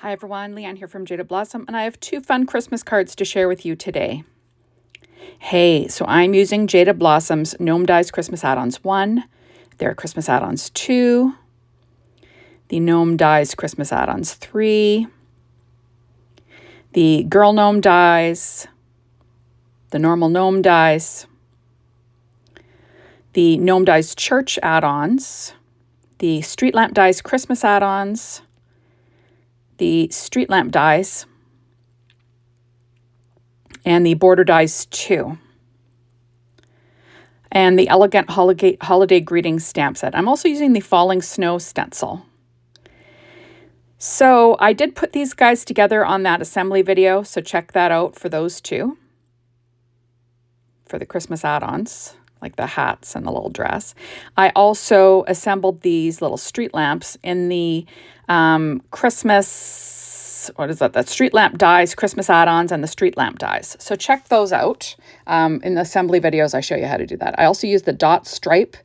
Hi everyone, Leanne here from Jada Blossom, and I have two fun Christmas cards to share with you today. Hey, so I'm using Jada Blossom's Gnome Dies Christmas Add-ons 1, their Christmas Add-ons 2, the Gnome Dies Christmas Add-ons 3, the Girl Gnome Dies, the Normal Gnome Dies, the Gnome Dies Church Add-ons, the Street Lamp Dies Christmas Add-ons, the Street Lamp Dies, and the Border Dies 2, and the Elegant Holiday Greetings stamp set. I'm also using the Falling Snow stencil. So I did put these guys together on that assembly video, so check that out for those two, for the Christmas add-ons, like the hats and the little dress. I also assembled these little street lamps in the Christmas, that Street Lamp Dies Christmas add-ons and the Street Lamp Dies. So check those out. In the assembly videos, I show you how to do that. I also use the dot stripe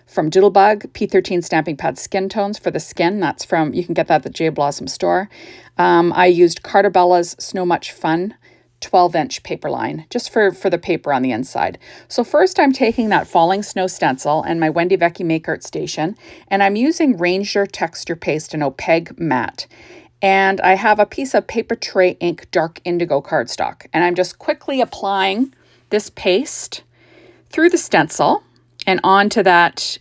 from Doodlebug P13 Stamping Pad Skin Tones for the skin. That's from, you can get that at the Jada Blossom store. I used Cartabella's Snow Much Fun 12-inch paper line, just for the paper on the inside. So first I'm taking that Falling Snow stencil and my Wendy Vecchi Make Art Station, and I'm using Ranger Texture Paste and Opaque Matte. And I have a piece of Paper Tray Ink Dark Indigo cardstock, and I'm just quickly applying this paste through the stencil and onto that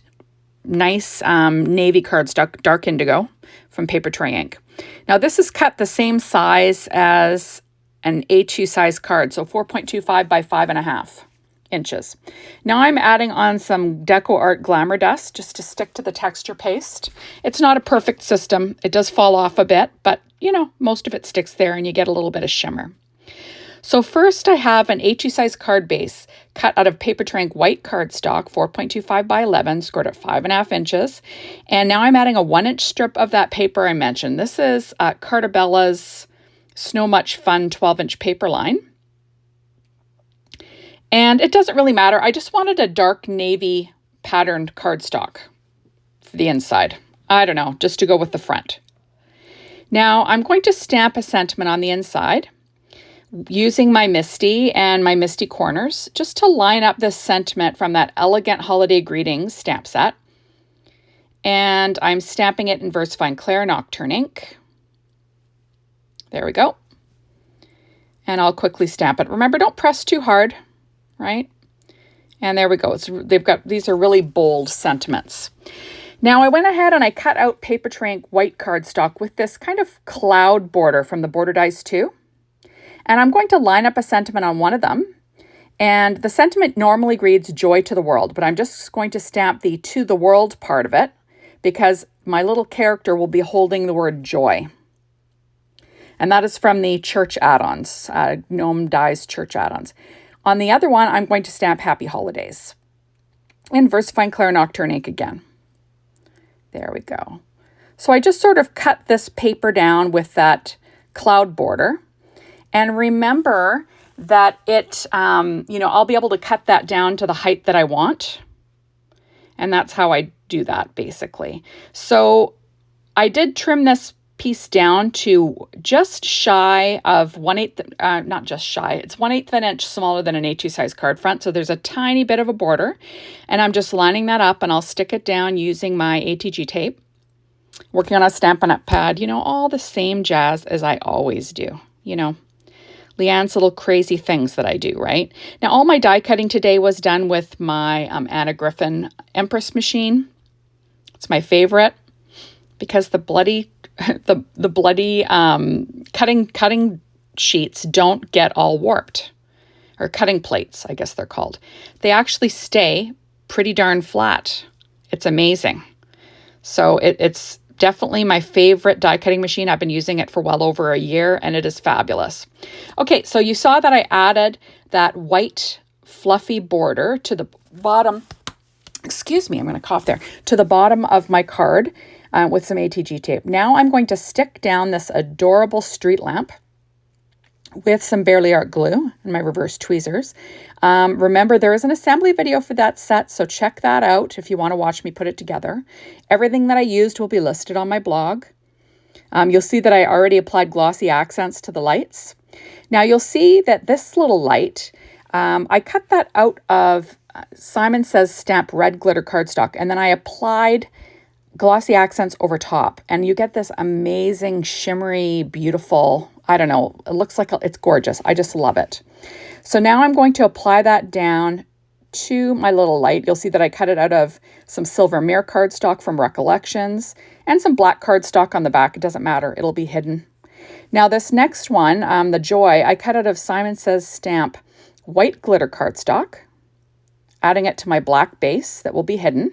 nice navy cardstock, Dark Indigo, from Paper Tray Ink. Now this is cut the same size as an A2 size card, so 4.25 by 5.5 inches. Now I'm adding on some Deco Art Glamour Dust just to stick to the texture paste. It's not a perfect system. It does fall off a bit, but you know, most of it sticks there and you get a little bit of shimmer. So first I have an A2 size card base cut out of Paper Tray Ink white cardstock, 4.25 by 11, scored at 5.5 inches. And now I'm adding a 1-inch strip of that paper I mentioned. This is Cartabella's Snow Much Fun 12-inch paper line. And it doesn't really matter. I just wanted a dark navy patterned cardstock for the inside. I don't know, just to go with the front. Now I'm going to stamp a sentiment on the inside using my Misty and my Misty Corners just to line up this sentiment from that Elegant Holiday Greetings stamp set. And I'm stamping it in VersaFine Clair Nocturne ink. There we go. And I'll quickly stamp it. Remember, don't press too hard, right? And there we go. These are really bold sentiments. Now I went ahead and I cut out Paper Tray Ink white cardstock with this kind of cloud border from the Border Dies 2. And I'm going to line up a sentiment on one of them. And the sentiment normally reads Joy to the World, but I'm just going to stamp the To the World part of it because my little character will be holding the word joy. And that is from the church add-ons, Gnome Dies Church add-ons. On the other one, I'm going to stamp Happy Holidays in VersaFine Clair Nocturne ink again. There we go. So I just sort of cut this paper down with that cloud border. And remember that I'll be able to cut that down to the height that I want. And that's how I do that, basically. So I did trim this piece down to just shy of 1/8, not just shy, it's 1/8 of an inch smaller than an A2 size card front. So there's a tiny bit of a border and I'm just lining that up and I'll stick it down using my ATG tape, working on a Stampin' Up pad, all the same jazz as I always do, Leanne's little crazy things that I do, right? Now, all my die cutting today was done with my Anna Griffin Empress machine. It's my favorite because the bloody cutting sheets don't get all warped, or cutting plates, I guess they're called. They actually stay pretty darn flat. It's amazing. So it's definitely my favorite die cutting machine. I've been using it for well over a year and it is fabulous. Okay, so you saw that I added that white fluffy border to the bottom, excuse me, I'm going to cough there, to the bottom of my card with some ATG tape. Now I'm going to stick down this adorable street lamp with some Barely Art glue and my reverse tweezers. Remember, there is an assembly video for that set, so check that out if you want to watch me put it together. Everything that I used will be listed on my blog. You'll see that I already applied glossy accents to the lights. Now you'll see that this little light, I cut that out of Simon Says Stamp red glitter cardstock, and then I applied glossy accents over top, and you get this amazing shimmery, beautiful, I don't know, it looks like it's gorgeous. I just love it. So now I'm going to apply that down to my little light. You'll see that I cut it out of some silver mirror cardstock from Recollections and some black cardstock on the back. It doesn't matter, it'll be hidden. Now this next one, the Joy, I cut out of Simon Says Stamp white glitter cardstock, adding it to my black base that will be hidden.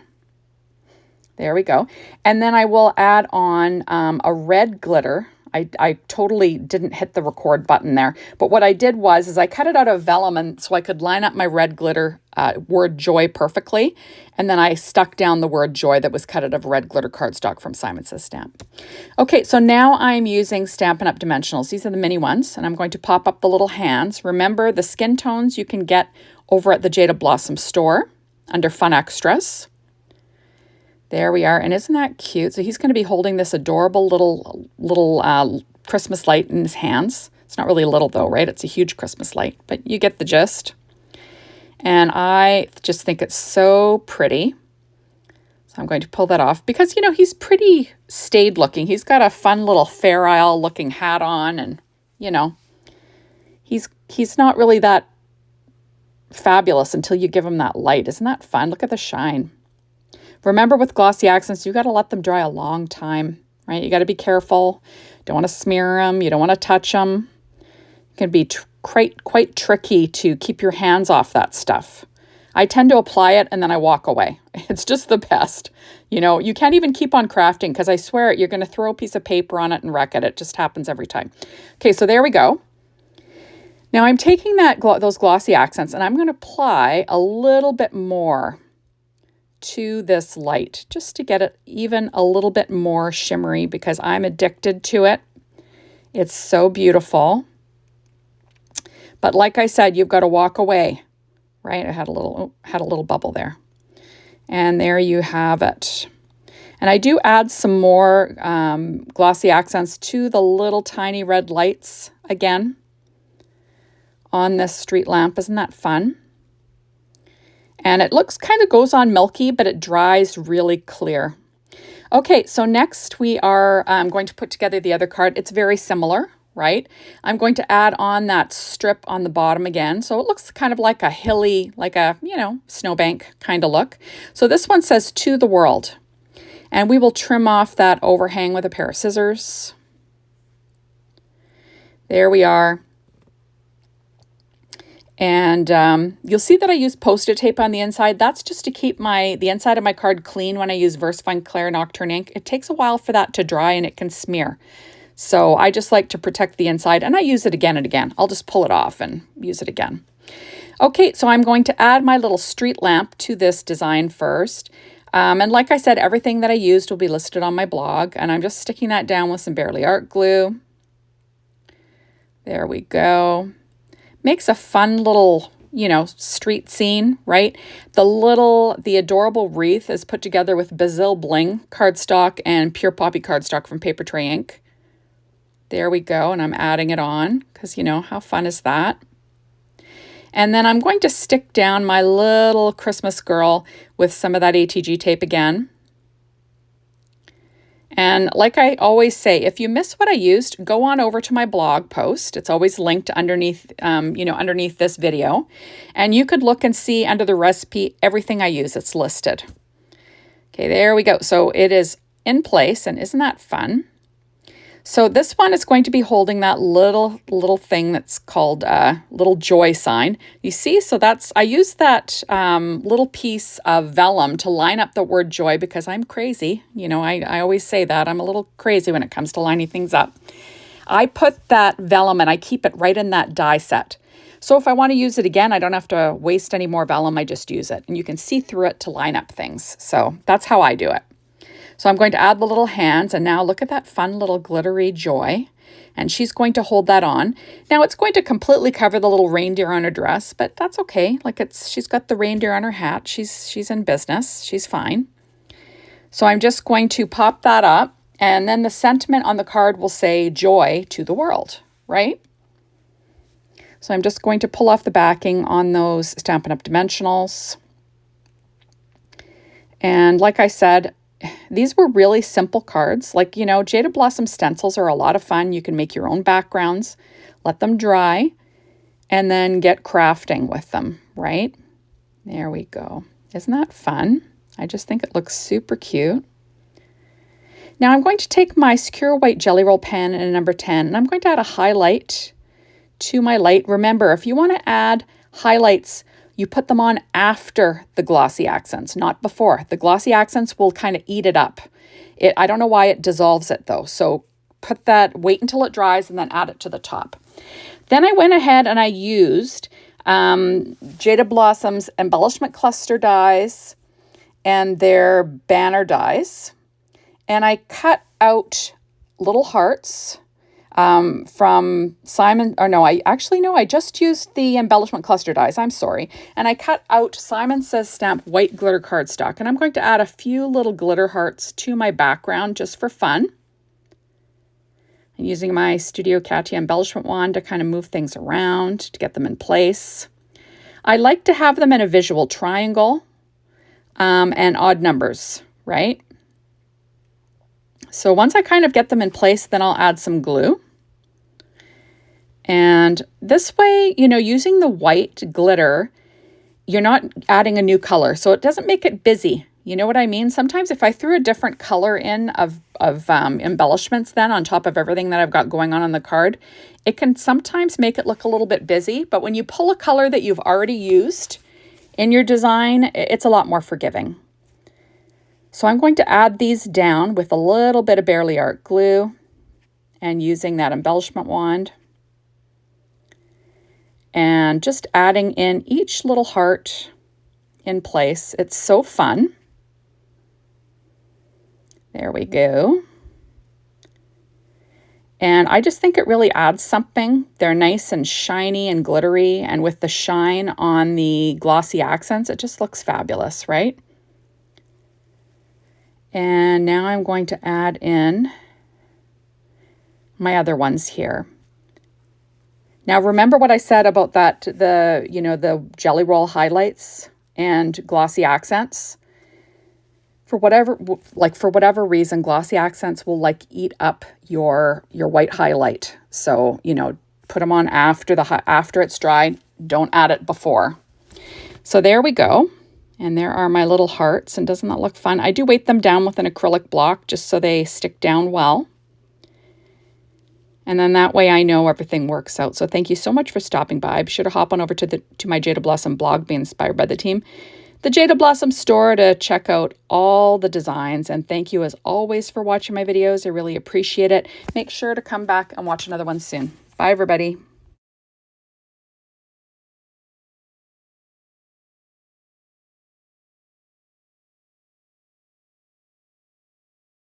There we go. And then I will add on a red glitter. I totally didn't hit the record button there. But what I did was I cut it out of vellum, and so I could line up my red glitter word Joy perfectly. And then I stuck down the word Joy that was cut out of red glitter cardstock from Simon Says Stamp. Okay, so now I'm using Stampin' Up! Dimensionals. These are the mini ones, and I'm going to pop up the little hands. Remember, the skin tones you can get over at the Jada Blossom store under Fun Extras. There we are, and isn't that cute? So he's going to be holding this adorable little Christmas light in his hands. It's not really little though, right? It's a huge Christmas light, but you get the gist. And I just think it's so pretty. So I'm going to pull that off because, you know, he's pretty staid looking. He's got a fun little Fair Isle looking hat on, and, you know, he's not really that fabulous until you give him that light. Isn't that fun? Look at the shine. Remember, with glossy accents, you got to let them dry a long time, right? You got to be careful. Don't want to smear them. You don't want to touch them. It can be quite tricky to keep your hands off that stuff. I tend to apply it and then I walk away. It's just the best. You know, you can't even keep on crafting because I swear you're going to throw a piece of paper on it and wreck it. It just happens every time. Okay, so there we go. Now I'm taking those glossy accents and I'm going to apply a little bit more to this light just to get it even a little bit more shimmery because I'm addicted to it. It's so beautiful. But like I said, you've got to walk away, right? I had a little bubble there. And there you have it. And I do add some more glossy accents to the little tiny red lights again on this street lamp. Isn't that fun? And it kind of goes on milky, but it dries really clear. Okay, so next we are going to put together the other card. It's very similar, right? I'm going to add on that strip on the bottom again. So it looks kind of like a hilly, like a, you know, snowbank kind of look. So this one says To the World. And we will trim off that overhang with a pair of scissors. There we are. And you'll see that I use Post-it tape on the inside. That's just to keep the inside of my card clean when I use VersaFine Clair Nocturne ink. It takes a while for that to dry and it can smear. So I just like to protect the inside, and I use it again and again. I'll just pull it off and use it again. Okay, so I'm going to add my little street lamp to this design first. And like I said, everything that I used will be listed on my blog, and I'm just sticking that down with some Bearly Art glue. There we go. Makes a fun little, you know, street scene, right? The adorable wreath is put together with Basil Bling cardstock and Pure Poppy cardstock from Paper Tray Ink. There we go, and I'm adding it on because, you know, how fun is that? And then I'm going to stick down my little Christmas girl with some of that ATG tape again. And like I always say, if you miss what I used, go on over to my blog post. It's always linked underneath, underneath this video. And you could look and see under the recipe, everything I use, it's listed. Okay, there we go. So it is in place, and isn't that fun? So this one is going to be holding that little thing that's called little joy sign. You see, so I used that little piece of vellum to line up the word joy because I'm crazy. You know, I always say that. I'm a little crazy when it comes to lining things up. I put that vellum and I keep it right in that die set. So if I want to use it again, I don't have to waste any more vellum. I just use it. And you can see through it to line up things. So that's how I do it. So I'm going to add the little hands, and now look at that fun little glittery joy. And she's going to hold that on. Now it's going to completely cover the little reindeer on her dress, but that's okay. Like she's got the reindeer on her hat. She's in business. She's fine. So I'm just going to pop that up And then the sentiment on the card will say joy to the world, right? So I'm just going to pull off the backing on those Stampin' Up! Dimensionals. And like I said, these were really simple cards. Like, you know, Jaded Blossom stencils are a lot of fun. You can make your own backgrounds, let them dry, and then get crafting with them, right? There we go. Isn't that fun? I just think it looks super cute. Now I'm going to take my Secure White Jelly Roll pen in number 10, and I'm going to add a highlight to my light. Remember, if you want to add highlights, you put them on after the glossy accents, not before. The glossy accents will kind of eat it up. I don't know why it dissolves it though. So wait until it dries and then add it to the top. Then I went ahead and I used Jaded Blossom's embellishment cluster dies and their banner dies. And I cut out little hearts from Simon, or no, I just used the embellishment cluster dies, I'm sorry. And I cut out Simon Says Stamp white glitter cardstock, and I'm going to add a few little glitter hearts to my background just for fun. I'm using my Studio Katia embellishment wand to kind of move things around to get them in place. I like to have them in a visual triangle and odd numbers, right? So once I kind of get them in place, then I'll add some glue. And this way, you know, using the white glitter, you're not adding a new color, so it doesn't make it busy. You know what I mean? Sometimes if I threw a different color in of embellishments then on top of everything that I've got going on the card, it can sometimes make it look a little bit busy. But when you pull a color that you've already used in your design, it's a lot more forgiving. So I'm going to add these down with a little bit of Bearly Art glue and using that embellishment wand. And just adding in each little heart in place. It's so fun. There we go. And I just think it really adds something. They're nice and shiny and glittery, and with the shine on the glossy accents, it just looks fabulous, right? And now I'm going to add in my other ones here. Now remember what I said about that, the jelly roll highlights and glossy accents. For whatever reason, glossy accents will like eat up your white highlight. So, you know, put them on after it's dry. Don't add it before. So there we go. And there are my little hearts. And doesn't that look fun? I do weight them down with an acrylic block just so they stick down well. And then that way I know everything works out. So thank you so much for stopping by. Be sure to hop on over to my Jaded Blossom blog, Be Inspired by the Team, the Jaded Blossom store, to check out all the designs. And thank you as always for watching my videos. I really appreciate it. Make sure to come back and watch another one soon. Bye, everybody.